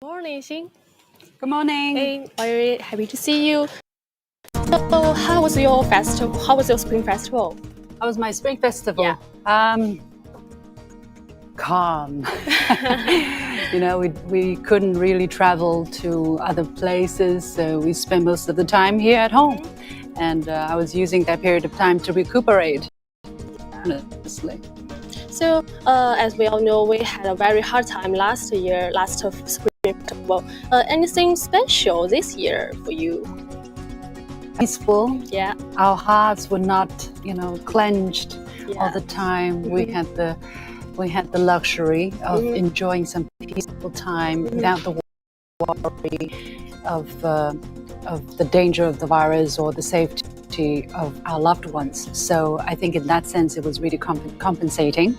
Morning, Xin. Good morning. Hey, very happy to see you. So, how was your festival? How was your spring festival? How was my spring festival? Yeah. Calm. We couldn't really travel to other places, so we spent most of the time here at home. And I was using that period of time to recuperate, honestly. So, as we all know, we had a very hard time last spring festival. Anything special this year for you? Peaceful. Yeah. Our hearts were not, clenched all the time. We had the luxury of enjoying some peaceful time without the worry of the danger of the virus or the safety of our loved ones. So I think in that sense it was really compensating.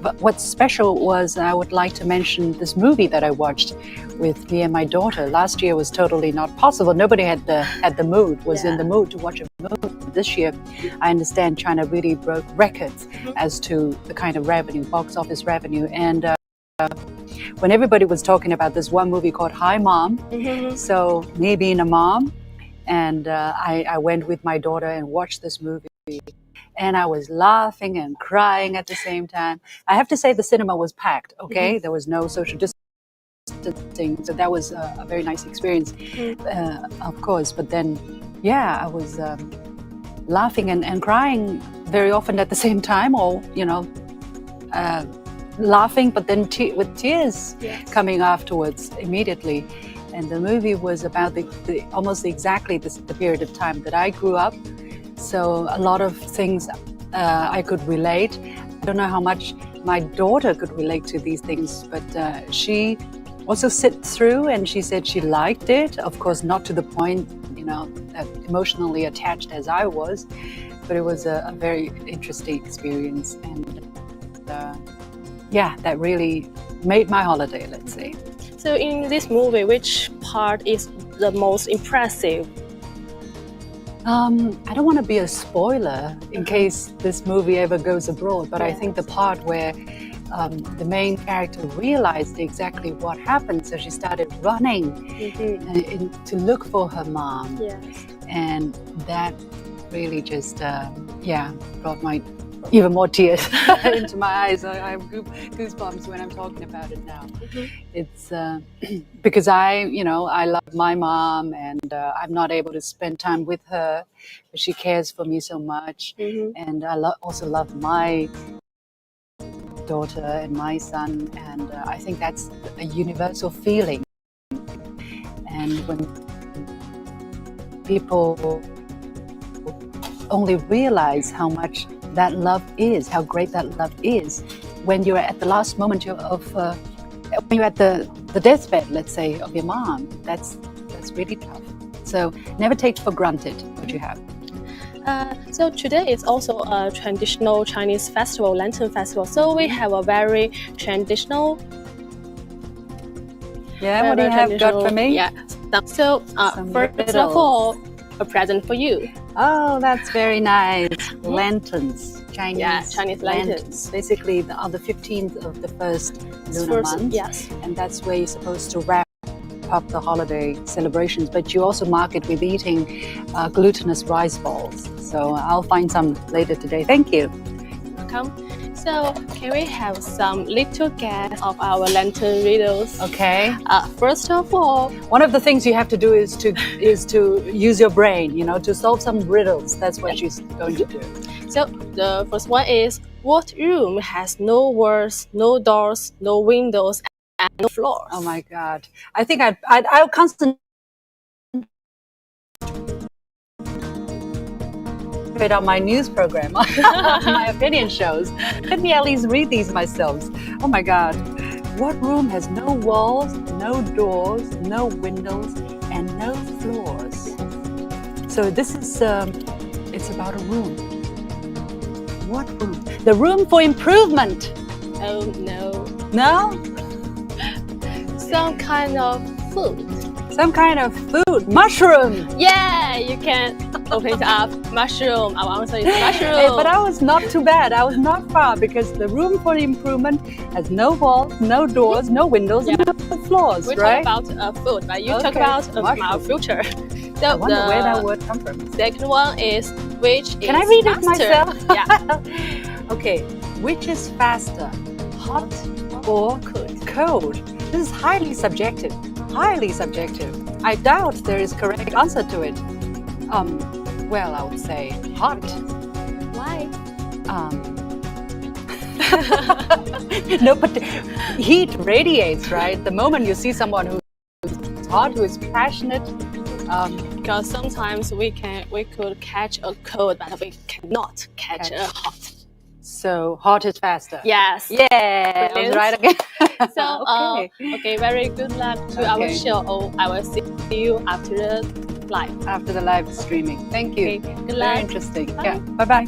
But what's special was I would like to mention this movie that I watched with me and my daughter. Last year was totally not possible. Nobody had the mood, was in the mood to watch a movie. This year, I understand China really broke records as to the kind of revenue, box office revenue. And when everybody was talking about this one movie called Hi Mom, so me being a mom, and I went with my daughter and watched this movie. And I was laughing and crying at the same time. I have to say the cinema was packed, okay? There was no social distancing, so that was a very nice experience, of course. But then, I was laughing and crying very often at the same time, or, laughing, but then with tears coming afterwards immediately. And the movie was about almost exactly the period of time that I grew up. So a lot of things I could relate. I don't know how much my daughter could relate to these things, but she also sit through and she said she liked it. Of course, not to the point, emotionally attached as I was, but it was a very interesting experience. And that really made my holiday, let's say. So in this movie, which part is the most impressive? I don't want to be a spoiler in case this movie ever goes abroad, but I think the part where the main character realized exactly what happened, so she started running to look for her mom. Yes. And that really just, brought my even more tears into my eyes. I have goosebumps when I'm talking about it now. It's because I love my mom, and I'm not able to spend time with her, but she cares for me so much. And I also love my daughter and my son, and I think that's a universal feeling. And when people only realize how much that love is, how great that love is, when you're at the last moment when you're at the deathbed, let's say, of your mom, that's really tough. So never take for granted what you have. So today is also a traditional Chinese festival, Lantern Festival. So we have a very traditional. Yeah, what do you have got for me? Yeah. So first of all, a present for you. Oh, that's very nice. Lanterns, Chinese lanterns. Basically, on the 15th of the first lunar month. Yes. And that's where you're supposed to wrap up the holiday celebrations. But you also mark it with eating glutinous rice balls. So I'll find some later today. Thank you. Welcome. So can we have some little guess of our lantern riddles? Okay. First of all, one of the things you have to do is to use your brain, to solve some riddles. That's what she's going to do. So the first one is, what room has no walls, no doors, no windows, and no floors? Oh my God! I think I'll concentrate on my news program, my opinion shows. Let me at least read these myself. Oh my God. What room has no walls, no doors, no windows, and no floors? So this is, it's about a room. What room? The room for improvement. Oh no. No? Some kind of food. Some kind of food. Mushroom. Yeah, you can open it up. Mushroom. Our answer is mushroom. Hey, but I was not too bad. I was not far because the room for improvement has no walls, no doors, no windows, Yeah. no floors, We right? talk about food, but you talk Okay, about our mushroom. future. I So wonder where that the word come from. second one is which Can is I read it faster? myself? Yeah. Okay, which is faster, hot or cold? This is highly subjective. Highly subjective. I doubt there is correct answer to it. Well, I would say hot. Why? No, but heat radiates, right? The moment you see someone who's hot, who is passionate, Because sometimes we could catch a cold, but we cannot catch a hot. so hot is faster. Yes. Yeah, I was Brilliant. right again. So okay. Okay, very good luck to our Okay. show. I will see you after the live. After the live streaming. Thank you. Okay, good Very luck. interesting. Bye. Yeah. Bye-bye.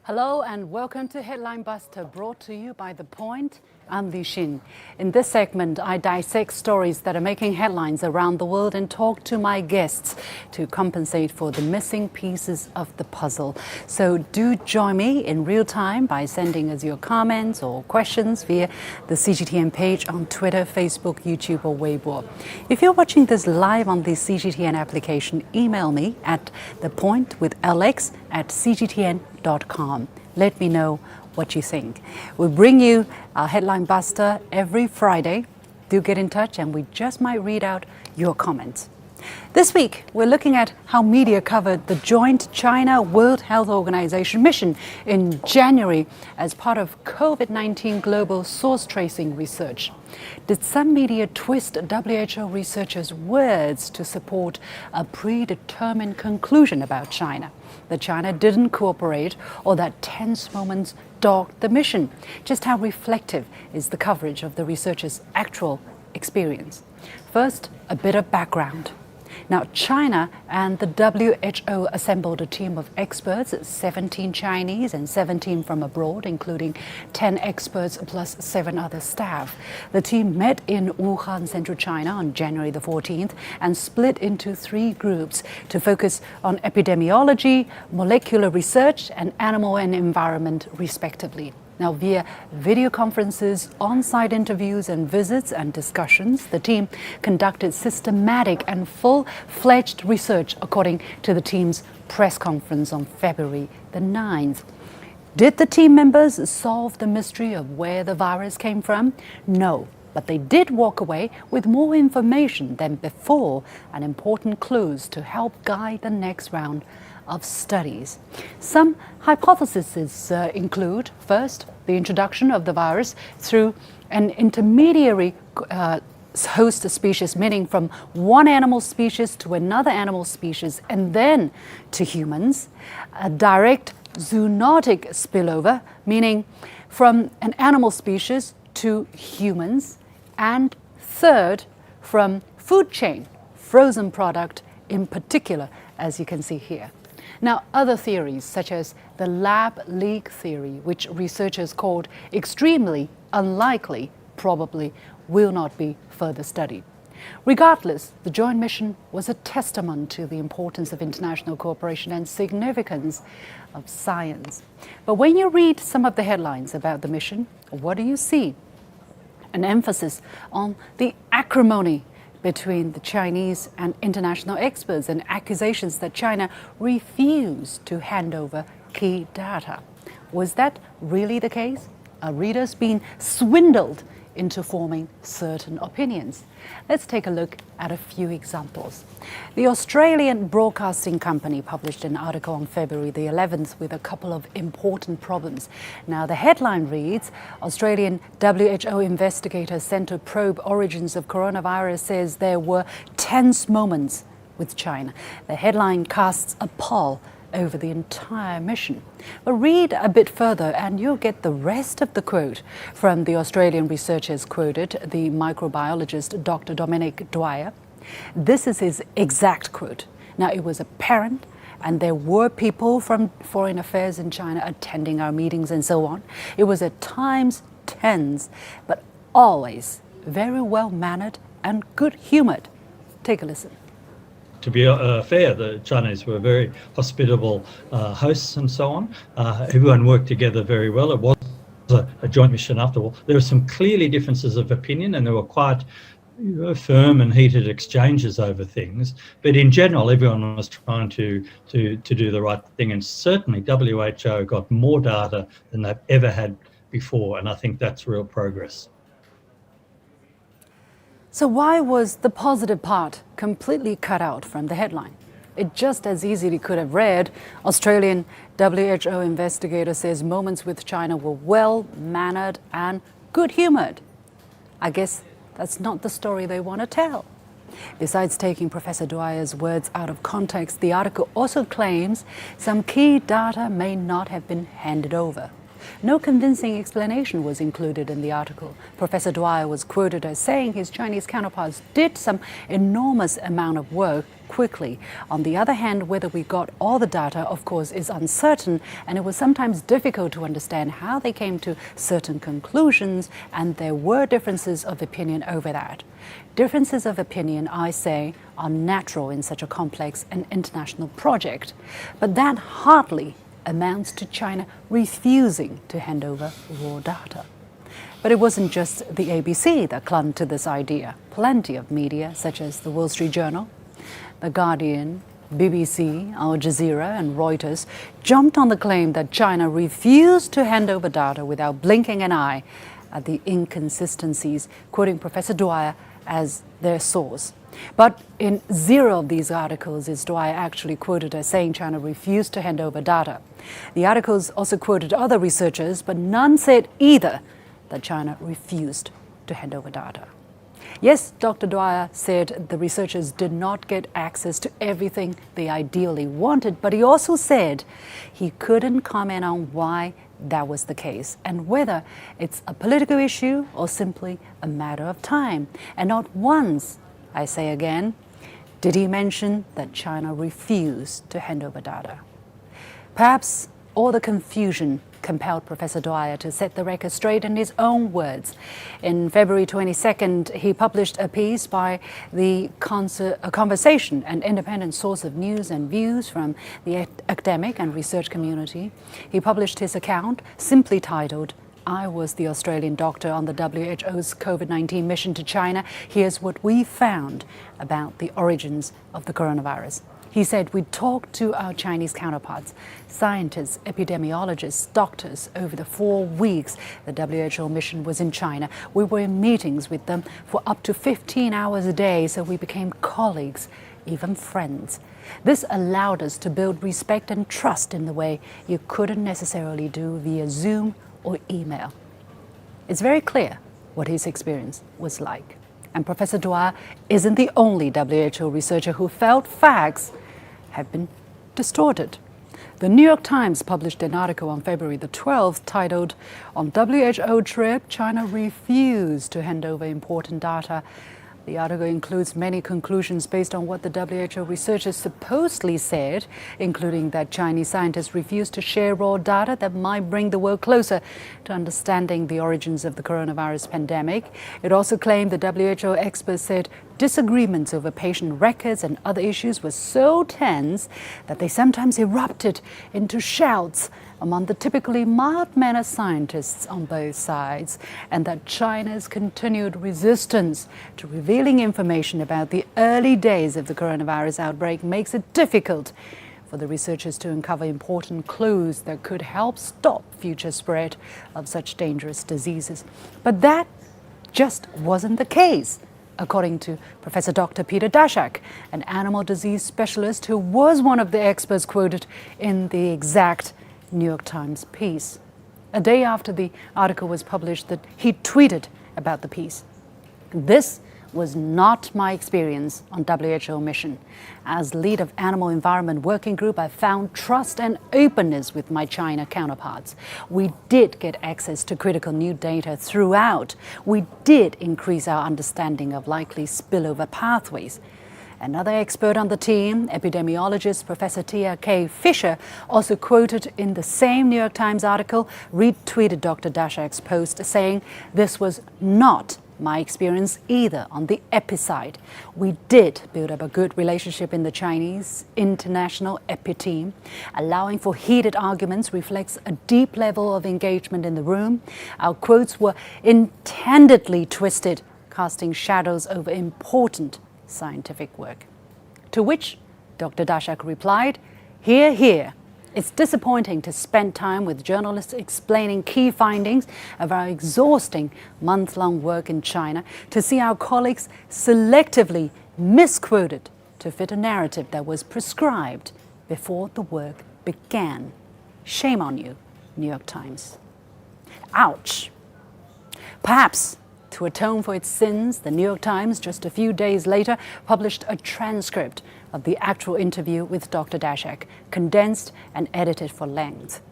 Hello and welcome to Headline Buster, brought to you by The Point. I'm Li Xin. In this segment, I dissect stories that are making headlines around the world and talk to my guests to compensate for the missing pieces of the puzzle. So do join me in real time by sending us your comments or questions via the CGTN page on Twitter, Facebook, YouTube, or Weibo. If you're watching this live on the CGTN application, email me at thepointwithlx@cgtn.com. Let me know what you think. We bring you our Headline Buster every Friday. Do get in touch and we just might read out your comments. This week, we're looking at how media covered the joint China World Health Organization mission in January as part of COVID-19 global source tracing research. Did some media twist WHO researchers' words to support a predetermined conclusion about China? That China didn't cooperate or that tense moments dogged the mission? Just how reflective is the coverage of the researchers' actual experience? First, a bit of background. Now, China and the WHO assembled a team of experts, 17 Chinese and 17 from abroad, including 10 experts plus 7 other staff. The team met in Wuhan, central China on January the 14th and split into 3 groups to focus on epidemiology, molecular research, and animal and environment, respectively. Now, via video conferences, on-site interviews and visits and discussions, the team conducted systematic and full-fledged research according to the team's press conference on February the 9th. Did the team members solve the mystery of where the virus came from? No, but they did walk away with more information than before and important clues to help guide the next round of studies. Some hypotheses include, first, the introduction of the virus through an intermediary host species, meaning from one animal species to another animal species and then to humans. A direct zoonotic spillover, meaning from an animal species to humans. And third, from food chain, frozen product in particular, as you can see here. Now, other theories, such as the lab leak theory, which researchers called extremely unlikely, probably will not be further studied. Regardless, the joint mission was a testament to the importance of international cooperation and significance of science. But when you read some of the headlines about the mission, what do you see? An emphasis on the acrimony between the Chinese and international experts and accusations that China refused to hand over key data. Was that really the case? Are readers being swindled into forming certain opinions? Let's take a look at a few examples. The Australian Broadcasting Company published an article on February the 11th with a couple of important problems. Now, the headline reads, Australian WHO investigator sent to probe origins of coronavirus says there were tense moments with China. The headline casts a pall over the entire mission. But read a bit further and you'll get the rest of the quote from the Australian researchers quoted, the microbiologist Dr. Dominic Dwyer. This is his exact quote. Now, it was apparent, and there were people from Foreign Affairs in China attending our meetings and so on. It was at times tense, but always very well-mannered and good-humoured. Take a listen. To be fair, the Chinese were very hospitable hosts and so on. Everyone worked together very well. It was a joint mission after all. There were some clearly differences of opinion, and there were quite firm and heated exchanges over things. But in general, everyone was trying to do the right thing. And certainly WHO got more data than they've ever had before. And I think that's real progress. So why was the positive part completely cut out from the headline? It just as easily could have read, Australian WHO investigator says moments with China were well-mannered and good-humoured. I guess that's not the story they want to tell. Besides taking Professor Dwyer's words out of context, the article also claims some key data may not have been handed over. No convincing explanation was included in the article. Professor Dwyer was quoted as saying his Chinese counterparts did some enormous amount of work quickly. On the other hand, whether we got all the data, of course, is uncertain, and it was sometimes difficult to understand how they came to certain conclusions, and there were differences of opinion over that. Differences of opinion, I say, are natural in such a complex and international project, but that hardly amounts to China refusing to hand over raw data. But it wasn't just the ABC that clung to this idea. Plenty of media, such as the Wall Street Journal, The Guardian, BBC, Al Jazeera and Reuters, jumped on the claim that China refused to hand over data without blinking an eye at the inconsistencies, quoting Professor Dwyer as their source. But in zero of these articles is Dwyer actually quoted as saying China refused to hand over data. The articles also quoted other researchers, but none said either that China refused to hand over data. Yes, Dr. Dwyer said the researchers did not get access to everything they ideally wanted, but he also said he couldn't comment on why that was the case and whether it's a political issue or simply a matter of time. And not once, I say again, did he mention that China refused to hand over data. Perhaps all the confusion compelled Professor Dwyer to set the record straight in his own words. In February 22nd, he published a piece by the Conversation, an independent source of news and views from the academic and research community. He published his account, simply titled, I was the Australian doctor on the WHO's COVID-19 mission to China. Here's what we found about the origins of the coronavirus. He said we talked to our Chinese counterparts, scientists, epidemiologists, doctors over the 4 weeks the WHO mission was in China. We were in meetings with them for up to 15 hours a day, so we became colleagues, even friends. This allowed us to build respect and trust in the way you couldn't necessarily do via Zoom or email. It's very clear what his experience was like. And Professor Dwyer isn't the only WHO researcher who felt facts have been distorted. The New York Times published an article on February the 12th titled, On WHO Trip, China Refused to Hand Over Important Data. The article includes many conclusions based on what the WHO researchers supposedly said, including that Chinese scientists refused to share raw data that might bring the world closer to understanding the origins of the coronavirus pandemic. It also claimed the WHO experts said disagreements over patient records and other issues were so tense that they sometimes erupted into shouts among the typically mild-mannered scientists on both sides, and that China's continued resistance to revealing information about the early days of the coronavirus outbreak makes it difficult for the researchers to uncover important clues that could help stop future spread of such dangerous diseases. But that just wasn't the case, according to Professor Dr. Peter Daszak, an animal disease specialist who was one of the experts quoted in the exact New York Times piece. A day after the article was published, that he tweeted about the piece. This was not my experience on WHO mission. As lead of Animal Environment Working Group, I found trust and openness with my China counterparts. We did get access to critical new data throughout. We did increase our understanding of likely spillover pathways. Another expert on the team, epidemiologist Professor Tia K. Fisher, also quoted in the same New York Times article, retweeted Dr. Daszak's post saying, "This was not my experience either on the epi side. We did build up a good relationship in the Chinese international epi team. Allowing for heated arguments reflects a deep level of engagement in the room. Our quotes were intendedly twisted, casting shadows over important scientific work." To which Dr. Daszak replied, "Hear, hear. It's disappointing to spend time with journalists explaining key findings of our exhausting month-long work in China, to see our colleagues selectively misquoted to fit a narrative that was prescribed before the work began. Shame on you, New York Times." Ouch. Perhaps to atone for its sins, the New York Times, just a few days later, published a transcript of the actual interview with Dr. Daszak, condensed and edited for length.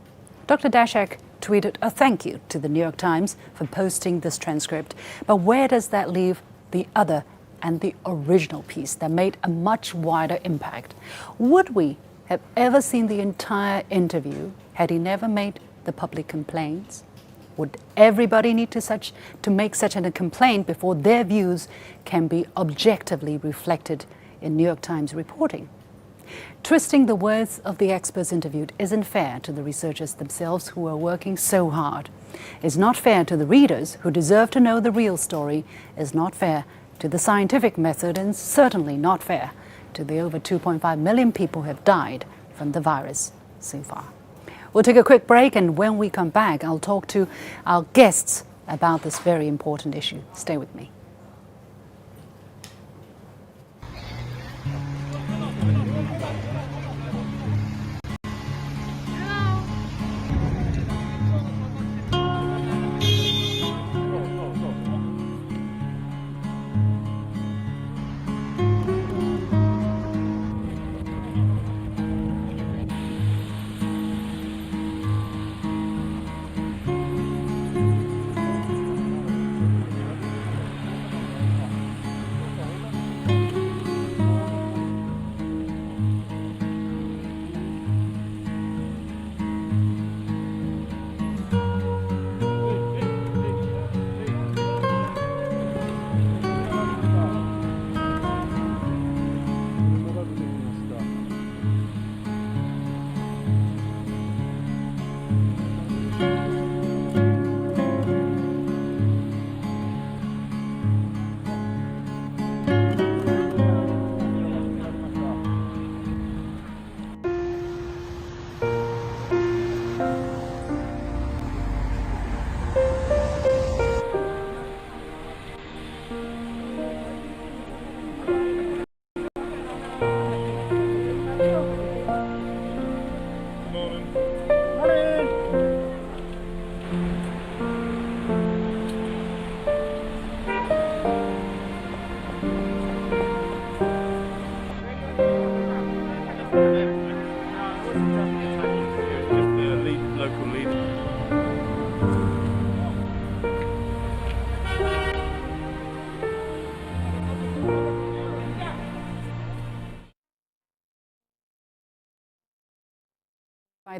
Dr. Daszak tweeted a thank you to the New York Times for posting this transcript. But where does that leave the other and the original piece that made a much wider impact? Would we have ever seen the entire interview had he never made the public complaints? Would everybody need to make such a complaint before their views can be objectively reflected in New York Times reporting? Twisting the words of the experts interviewed isn't fair to the researchers themselves who are working so hard. It's not fair to the readers who deserve to know the real story. It's not fair to the scientific method, and certainly not fair to the over 2.5 million people who have died from the virus so far. We'll take a quick break, and when we come back, I'll talk to our guests about this very important issue. Stay with me.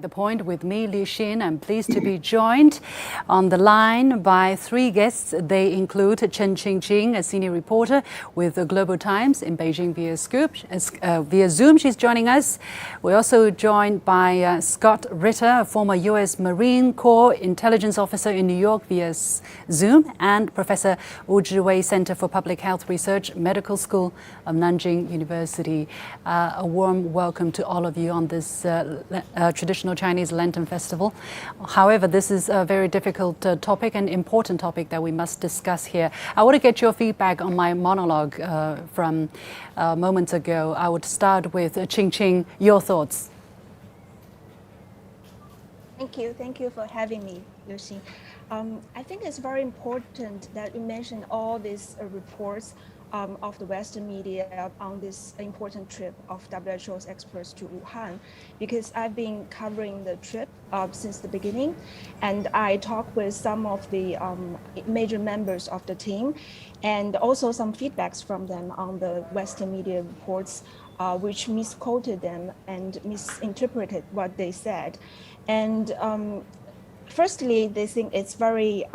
The Point with me, Li Xin. I'm pleased to be joined on the line by three guests. They include Chen Qingqing, a senior reporter with the Global Times in Beijing via Zoom. She's joining us. We're also joined by Scott Ritter, a former U.S. Marine Corps intelligence officer in New York via Zoom, and Professor Wu Zhiwei, Center for Public Health Research, Medical School of Nanjing University. A warm welcome to all of you on this traditional Chinese Lantern Festival. However, this is a very difficult topic and important topic that we must discuss here. I want to get your feedback on my monologue from moments ago. I would start with Qingqing. Your thoughts? Thank you for having me, Lucy. I think it's very important that you mentioned all these reports of the Western media on this important trip of WHO's experts to Wuhan, because I've been covering the trip since the beginning, and I talked with some of the major members of the team, and also some feedbacks from them on the Western media reports, which misquoted them and misinterpreted what they said. And firstly, they think it's very,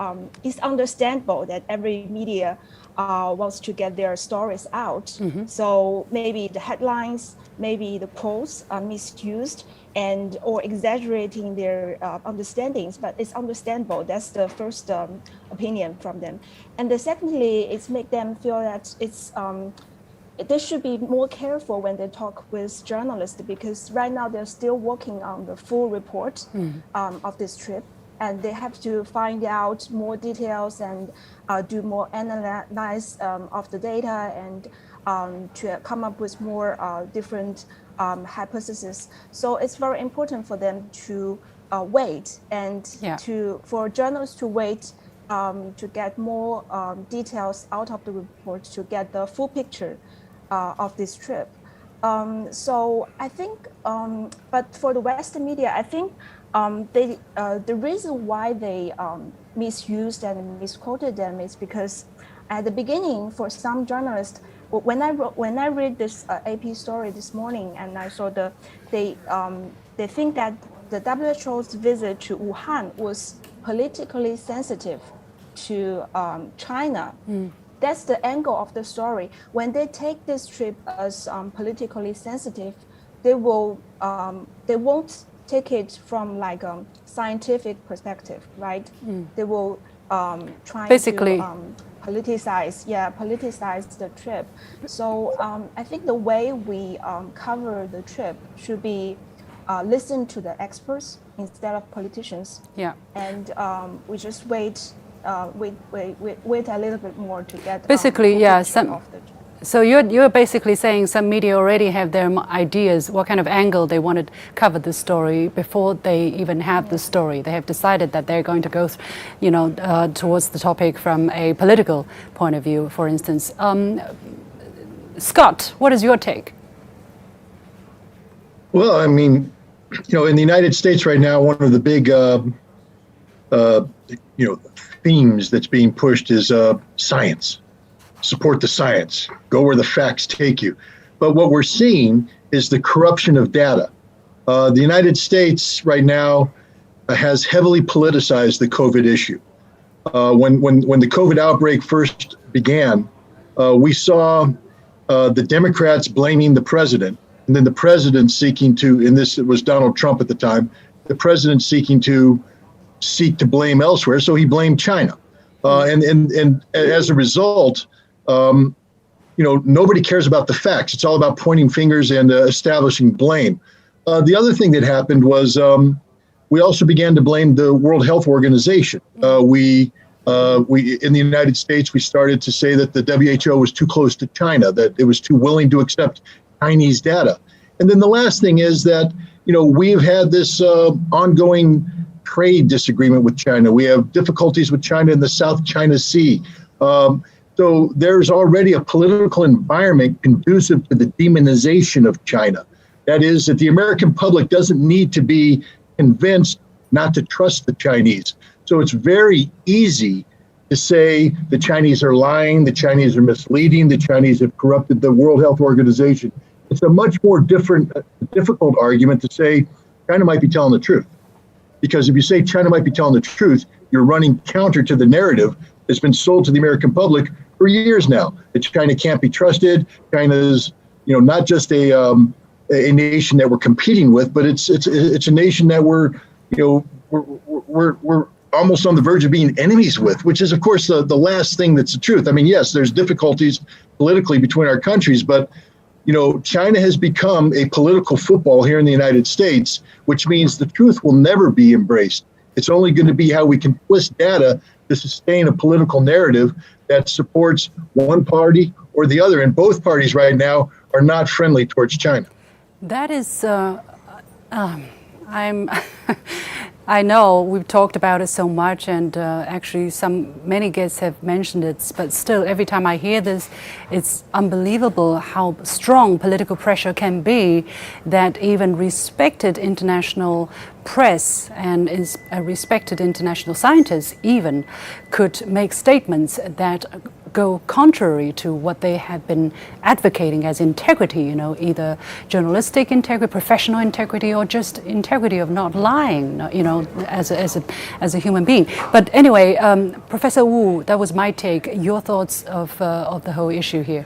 it's understandable that every media wants to get their stories out. Mm-hmm. So maybe the headlines, maybe the quotes are misused and or exaggerating their understandings, but it's understandable. That's the first opinion from them. And the secondly, it's make them feel that it's they should be more careful when they talk with journalists, because right now they're still working on the full report of this trip. And they have to find out more details and do more analysis of the data and to come up with more different hypotheses. So it's very important for them to wait and for journalists to wait to get more details out of the report to get the full picture of this trip. So I think, but for the Western media, I think the reason why they misused and misquoted them is because at the beginning, for some journalists, when I read this AP story this morning, and I saw they think that the WHO's visit to Wuhan was politically sensitive to China. That's the angle of the story. When they take this trip as politically sensitive, they won't take it from like a scientific perspective, right? They will try basically to politicize the trip. So I think the way we cover the trip should be listen to the experts instead of politicians. Yeah. And we just wait a little bit more to get basically So you're basically saying some media already have their ideas what kind of angle they want to cover the story before they even have the story. They have decided that they're going to go, towards the topic from a political point of view, for instance. Scott, what is your take? Well, I mean, in the United States right now, one of the big, themes that's being pushed is science. Support the science, go where the facts take you. But what we're seeing is the corruption of data. The United States right now has heavily politicized the COVID issue. When the COVID outbreak first began, we saw the Democrats blaming the president, and then the president seeking to, and this was Donald Trump at the time, the president seek to blame elsewhere, so he blamed China. And as a result, nobody cares about the facts. It's all about pointing fingers and establishing blame. The other thing that happened was we also began to blame the World Health Organization. We in the United States, we started to say that the WHO was too close to China, that it was too willing to accept Chinese data. And then the last thing is that, we've had this ongoing trade disagreement with China. We have difficulties with China in the South China Sea. So there's already a political environment conducive to the demonization of China. That is, that the American public doesn't need to be convinced not to trust the Chinese. So it's very easy to say the Chinese are lying, the Chinese are misleading, the Chinese have corrupted the World Health Organization. It's a much more difficult argument to say China might be telling the truth. Because if you say China might be telling the truth, you're running counter to the narrative that's been sold to the American public for years now, that China can't be trusted. China is, not just a nation that we're competing with, but it's a nation that we're almost on the verge of being enemies with, which is, of course, the last thing that's the truth. I mean, yes, there's difficulties politically between our countries, but China has become a political football here in the United States, which means the truth will never be embraced. It's only going to be how we can twist data to sustain a political narrative that supports one party or the other. And both parties right now are not friendly towards China. That is, I know we've talked about it so much, and actually many guests have mentioned it, but still every time I hear this, it's unbelievable how strong political pressure can be, that even respected international press and respected international scientists even could make statements that go contrary to what they have been advocating as integrity, either journalistic integrity, professional integrity, or just integrity of not lying, as a human being. But anyway, Professor Wu, that was my take. Your thoughts of the whole issue here?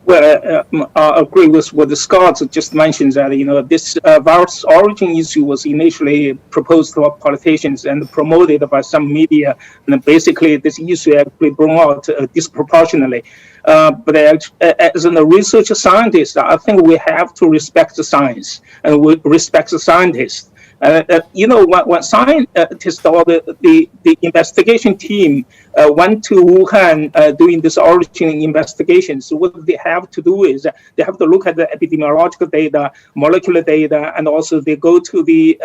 Well, I agree with what Scott just mentioned, that this virus origin issue was initially proposed to politicians and promoted by some media, and basically this issue actually brought out disproportionately. But as a research scientist, I think we have to respect the science and we respect the scientists. When scientists or the investigation team went to Wuhan doing this origin investigations, what they have to do is they have to look at the epidemiological data, molecular data, and also they go to the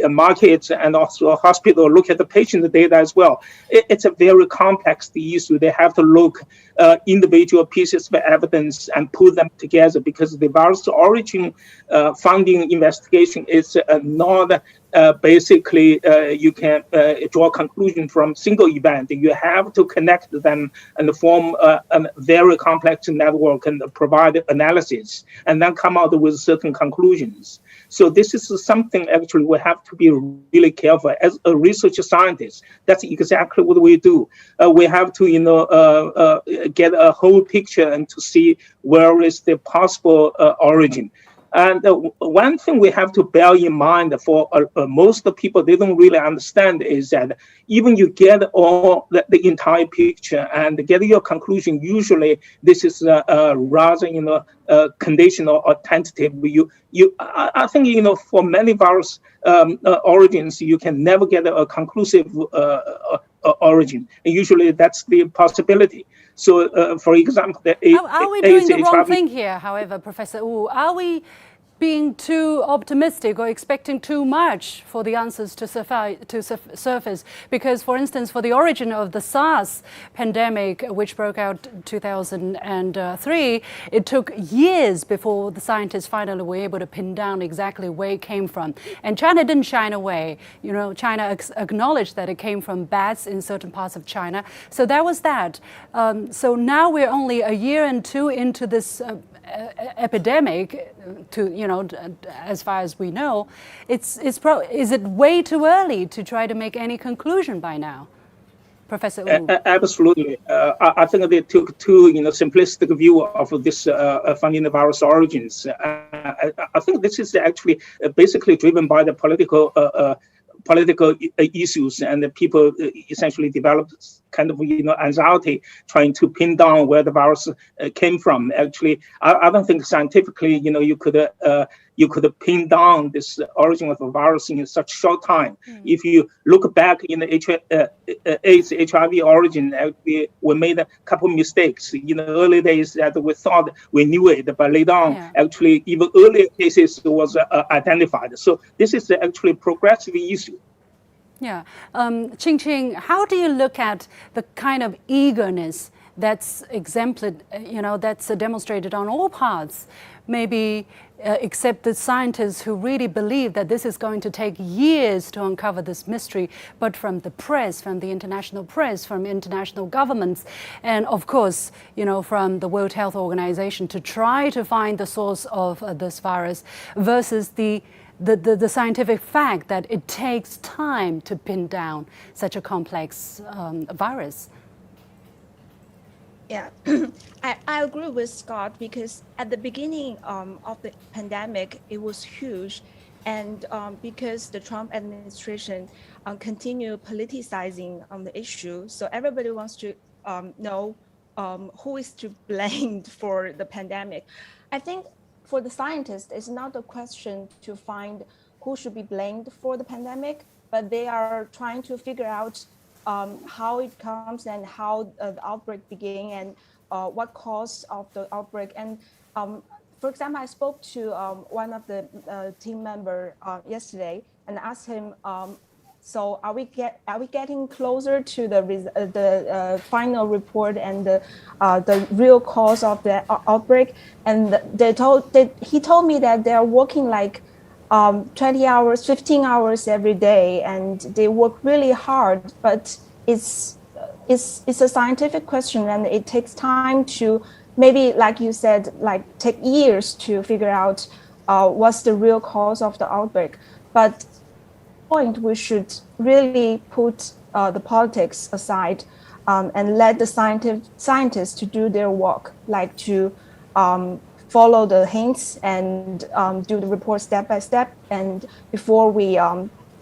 market and also hospital, look at the patient data as well. It's a very complex issue. They have to look individual pieces of evidence and put them together, because the virus origin finding investigation is not basically you can draw a conclusion from single event. You have to connect them and form a very complex network and provide analysis and then come out with certain conclusions. So this is something actually we have to be really careful as a research scientist. That's exactly what we do. We have to get a whole picture and to see where is the possible origin. And one thing we have to bear in mind for most of the people, they don't really understand, is that even you get all the entire picture and get your conclusion, usually this is rather conditional or tentative. I think for many virus origins, you can never get a conclusive origin. And usually that's the possibility. So, for example, are we doing the wrong thing here, however, Professor Wu? Are we being too optimistic or expecting too much for the answers to surface? Because, for instance, for the origin of the SARS pandemic, which broke out in 2003, it took years before the scientists finally were able to pin down exactly where it came from. And China didn't shy away. China acknowledged that it came from bats in certain parts of China. So that was that. So now we're only a year and two into this epidemic, as far as we know. Is it way too early to try to make any conclusion by now, Professor Wu? Absolutely. I think they took too simplistic view of this finding the virus origins. I think this is actually basically driven by the political issues, and the people essentially developed kind of anxiety trying to pin down where the virus came from. Actually, I don't think scientifically you could pin down this origin of a virus in such short time. If you look back in the AIDS HIV origin, actually we made a couple mistakes. In the early days that we thought we knew it, but later on, actually even earlier cases was identified. So this is actually a progressive issue. Yeah. Ching, how do you look at the kind of eagerness that's exempted, that's demonstrated on all parts. Maybe except the scientists who really believe that this is going to take years to uncover this mystery, but from the press, from the international press, from international governments, and of course, from the World Health Organization to try to find the source of this virus, versus the scientific fact that it takes time to pin down such a complex virus. Yeah, I agree with Scott, because at the beginning of the pandemic, it was huge. And because the Trump administration continued politicizing on the issue, so everybody wants to know who is to blame for the pandemic. I think for the scientists, it's not a question to find who should be blamed for the pandemic, but they are trying to figure out how it comes and how the outbreak began and what caused of the outbreak. And for example, I spoke to one of the team member yesterday and asked him, so are we getting closer to the final report and the real cause of the outbreak? And he told me that they are working like 20 hours, 15 hours every day, and they work really hard, but it's a scientific question, and it takes time to, maybe like you said, like take years to figure out what's the real cause of the outbreak. But point, we should really put the politics aside and let the scientists to do their work, like to follow the hints and do the report step by step. And before we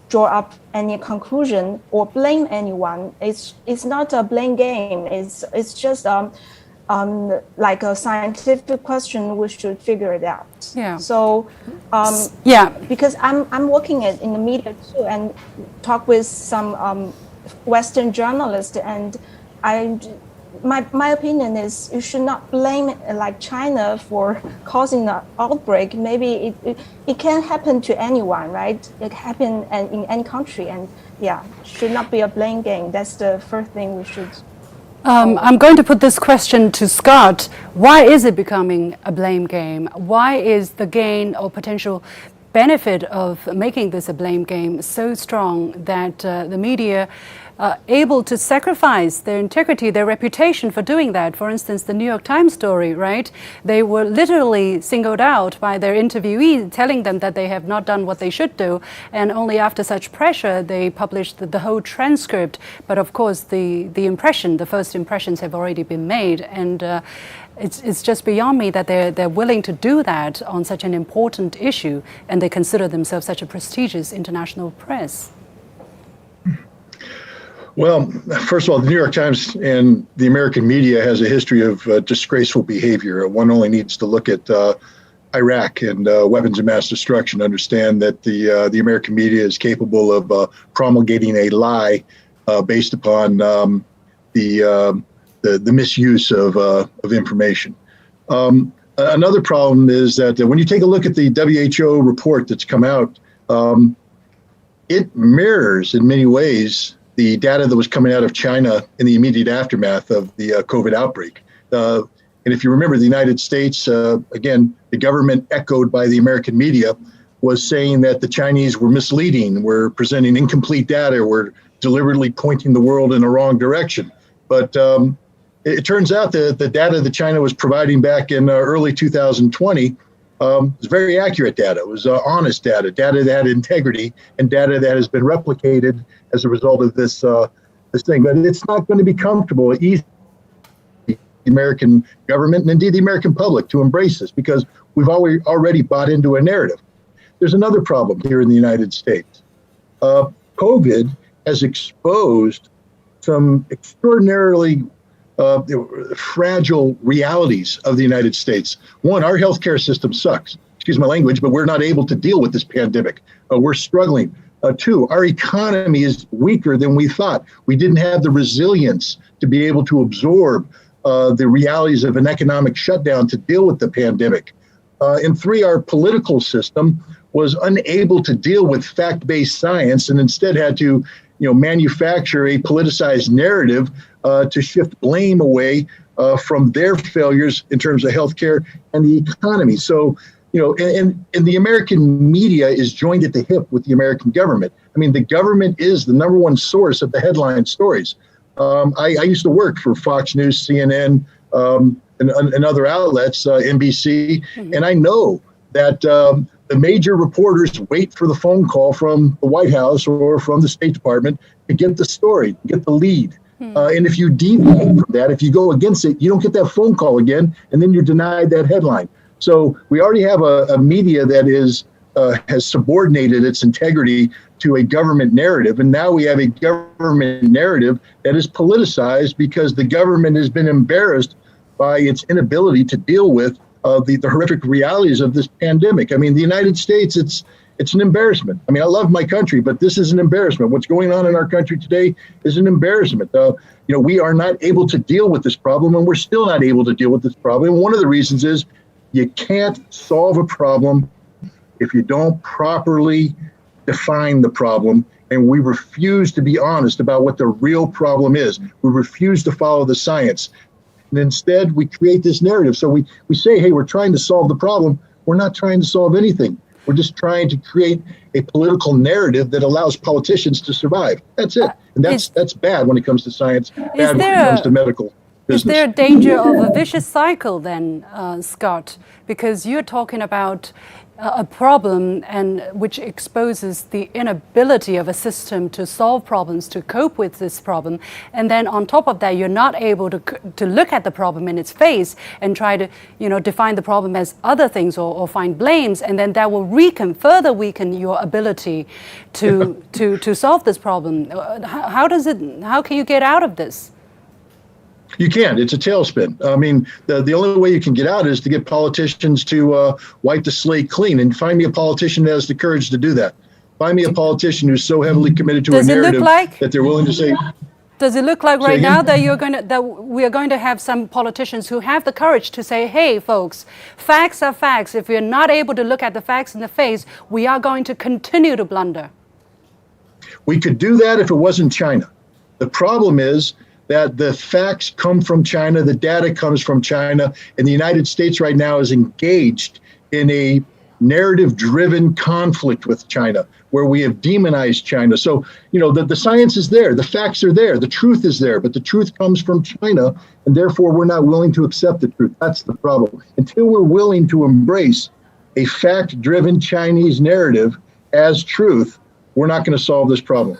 draw up any conclusion or blame anyone, it's not a blame game. It's just like a scientific question. We should figure it out. Yeah. So because I'm working in the media too, and talk with some Western journalists, and my opinion is you should not blame like China for causing the outbreak. Maybe it can happen to anyone, right? It happen in any country, and should not be a blame game. That's the first thing we should. I'm going to put this question to Scott. Why is it becoming a blame game? Why is the gain or potential benefit of making this a blame game so strong that the media able to sacrifice their integrity, their reputation for doing that? For instance, the New York Times story, right? They were literally singled out by their interviewee, telling them that they have not done what they should do, and only after such pressure they published the whole transcript. But of course, the first impressions have already been made, and it's just beyond me that they're willing to do that on such an important issue, and they consider themselves such a prestigious international press. Well, first of all, the New York Times and the American media has a history of disgraceful behavior. One only needs to look at Iraq and weapons of mass destruction to understand that the American media is capable of promulgating a lie based upon the misuse of information. Another problem is that when you take a look at the WHO report that's come out, it mirrors in many ways the data that was coming out of China in the immediate aftermath of the COVID outbreak. And if you remember, the United States, again, the government echoed by the American media was saying that the Chinese were misleading, were presenting incomplete data, were deliberately pointing the world in the wrong direction. But it turns out that the data that China was providing back in early 2020 was very accurate data. It was honest data that had integrity, and data that has been replicated as a result of this thing. But it's not going to be comfortable, easy, the American government and indeed the American public to embrace this, because we've already bought into a narrative. There's another problem here in the United States. COVID has exposed some extraordinarily fragile realities of the United States. One, our healthcare system sucks. Excuse my language, but we're not able to deal with this pandemic. We're struggling. Two, our economy is weaker than we thought. We didn't have the resilience to be able to absorb the realities of an economic shutdown to deal with the pandemic. And three, our political system was unable to deal with fact-based science and instead had to manufacture a politicized narrative to shift blame away from their failures in terms of healthcare and the economy. So, and the American media is joined at the hip with the American government. I mean, the government is the number one source of the headline stories. I used to work for Fox News, CNN, and other outlets, NBC, and I know that the major reporters wait for the phone call from the White House or from the State Department to get the story, get the lead. And if you deviate from that, if you go against it, you don't get that phone call again, and then you're denied that headline. So we already have a media that has subordinated its integrity to a government narrative, and now we have a government narrative that is politicized because the government has been embarrassed by its inability to deal with the horrific realities of this pandemic. I mean, the United States, it's an embarrassment. I mean, I love my country, but this is an embarrassment. What's going on in our country today is an embarrassment. We are not able to deal with this problem, and we're still not able to deal with this problem. And one of the reasons is you can't solve a problem if you don't properly define the problem. And we refuse to be honest about what the real problem is. We refuse to follow the science. And instead, we create this narrative. So we say, hey, we're trying to solve the problem. We're not trying to solve anything. We're just trying to create a political narrative that allows politicians to survive. That's it. And that's bad when it comes to science, bad when it comes to medical business. Is there a danger of a vicious cycle then, Scott? Because you're talking about a problem and which exposes the inability of a system to solve problems, to cope with this problem, and then on top of that you're not able to look at the problem in its face and try to define the problem as other things or find blames, and then that will further weaken your ability to solve this problem. How can you get out of this? You can't. It's a tailspin. I mean, the only way you can get out is to get politicians to wipe the slate clean, and find me a politician that has the courage to do that. Find me a politician who's so heavily committed to a narrative that they're willing to say. Does it look like right now that we are going to have some politicians who have the courage to say, hey, folks, facts are facts. If we're not able to look at the facts in the face, we are going to continue to blunder? We could do that if it wasn't China. The problem is that the facts come from China, the data comes from China, and the United States right now is engaged in a narrative-driven conflict with China, where we have demonized China. So, the science is there, the facts are there, the truth is there, but the truth comes from China, and therefore we're not willing to accept the truth. That's the problem. Until we're willing to embrace a fact-driven Chinese narrative as truth, we're not going to solve this problem.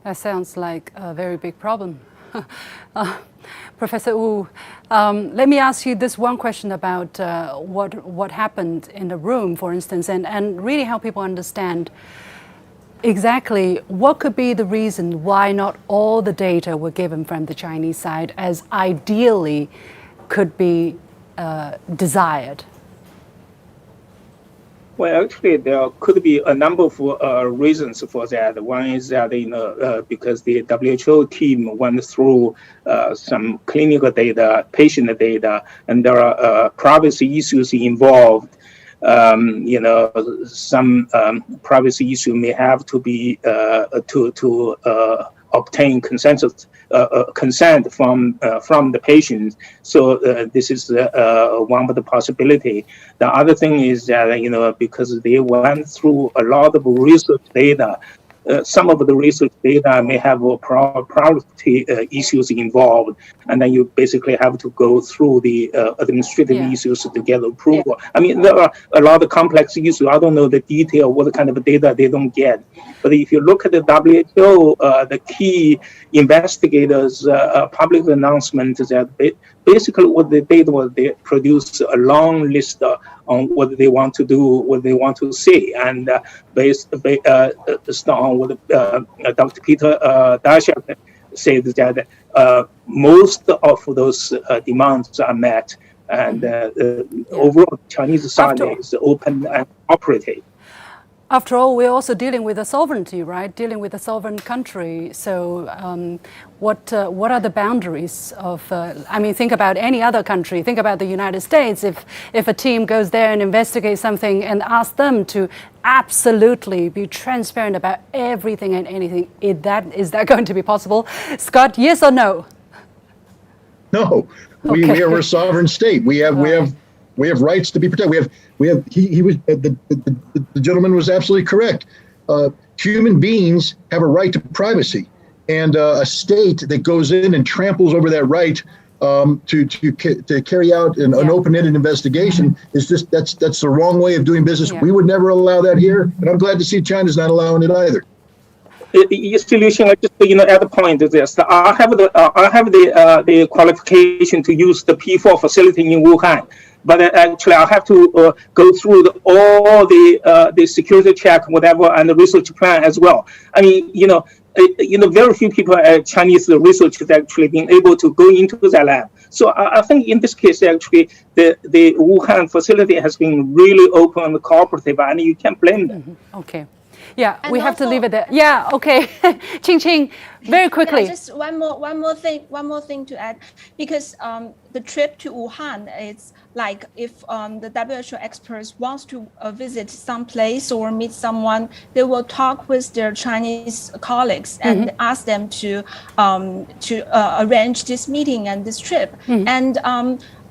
That sounds like a very big problem. Professor Wu, let me ask you this one question about what happened in the room, for instance, and really help people understand exactly what could be the reason why not all the data were given from the Chinese side as ideally could be desired. Well, actually, there could be a number of reasons for that. One is that because the WHO team went through some clinical data, patient data, and there are privacy issues involved. Some privacy issue may have to be to obtain consent from the patient. So this is one of the possibility. The other thing is that because they went through a lot of research data, some of the research data may have priority issues involved, and then you basically have to go through the administrative issues to get approval. I mean, there are a lot of complex issues. I don't know the detail, what kind of data they don't get. But if you look at the WHO, the key investigators' public announcement is that basically what they did was they produced a long list on what they want to do, what they want to see, and based on what Dr. Peter Daszak said that most of those demands are met, and overall Chinese side is open and cooperative. After all, we're also dealing with a sovereignty, right? Dealing with a sovereign country. So, what are the boundaries of? I mean, think about any other country. Think about the United States. If a team goes there and investigates something and asks them to absolutely be transparent about everything and anything, is that going to be possible? Scott, yes or no? No, we are a sovereign state. We have rights to be protected. The gentleman was absolutely correct. Human beings have a right to privacy, and a state that goes in and tramples over that right to carry out an open-ended investigation is that's the wrong way of doing business. We would never allow that here, and I'm glad to see China's not allowing it either. Yes, Liu-Xin, I just add a point to this. I have the qualification to use the P4 facility in Wuhan, but actually I have to go through all the security check, whatever, and the research plan as well. I mean, very few people at Chinese researchers actually been able to go into the lab. So I think in this case, actually, the Wuhan facility has been really open and cooperative, and you can't blame them. Mm-hmm. Okay. Yeah, and we have to leave it there. Yeah, okay. Qing, very quickly. Yeah, just one more thing to add, because the trip to Wuhan, it's like if the WHO experts wants to visit some place or meet someone, they will talk with their Chinese colleagues and ask them to arrange this meeting and this trip. And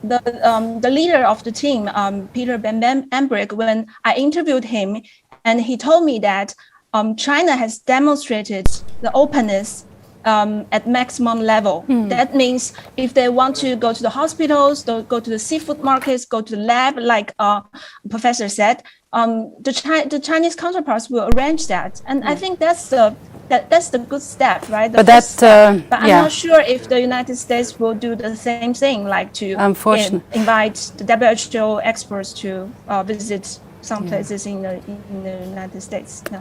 the leader of the team, Peter Bamberg, when I interviewed him, and he told me that China has demonstrated the openness at maximum level. That means if they want to go to the hospitals, go to the seafood markets, go to the lab, like Professor said, the Chinese counterparts will arrange that. And I think that's the good step, right? But I'm not sure if the United States will do the same thing, like to invite the WHO experts to visit some places in the United States. Yeah.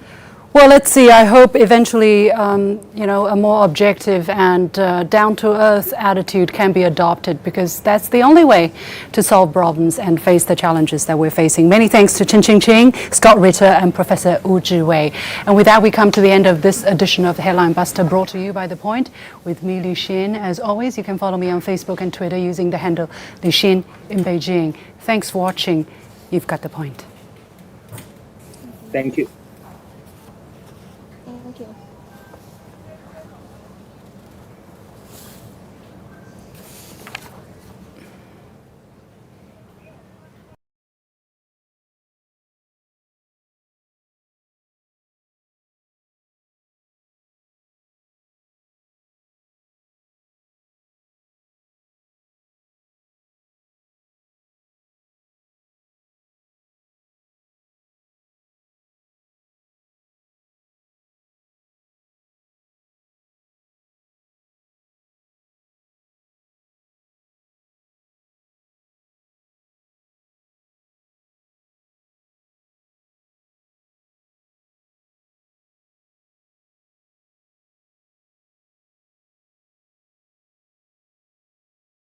Well, let's see. I hope eventually, a more objective and down-to-earth attitude can be adopted, because that's the only way to solve problems and face the challenges that we're facing. Many thanks to Ching, Scott Ritter, and Professor Wu Zhiwei. And with that, we come to the end of this edition of Headline Buster, brought to you by The Point with me, Liu-Xin. As always, you can follow me on Facebook and Twitter using the handle Liu-Xin in Beijing. Thanks for watching. You've got The Point. Thank you.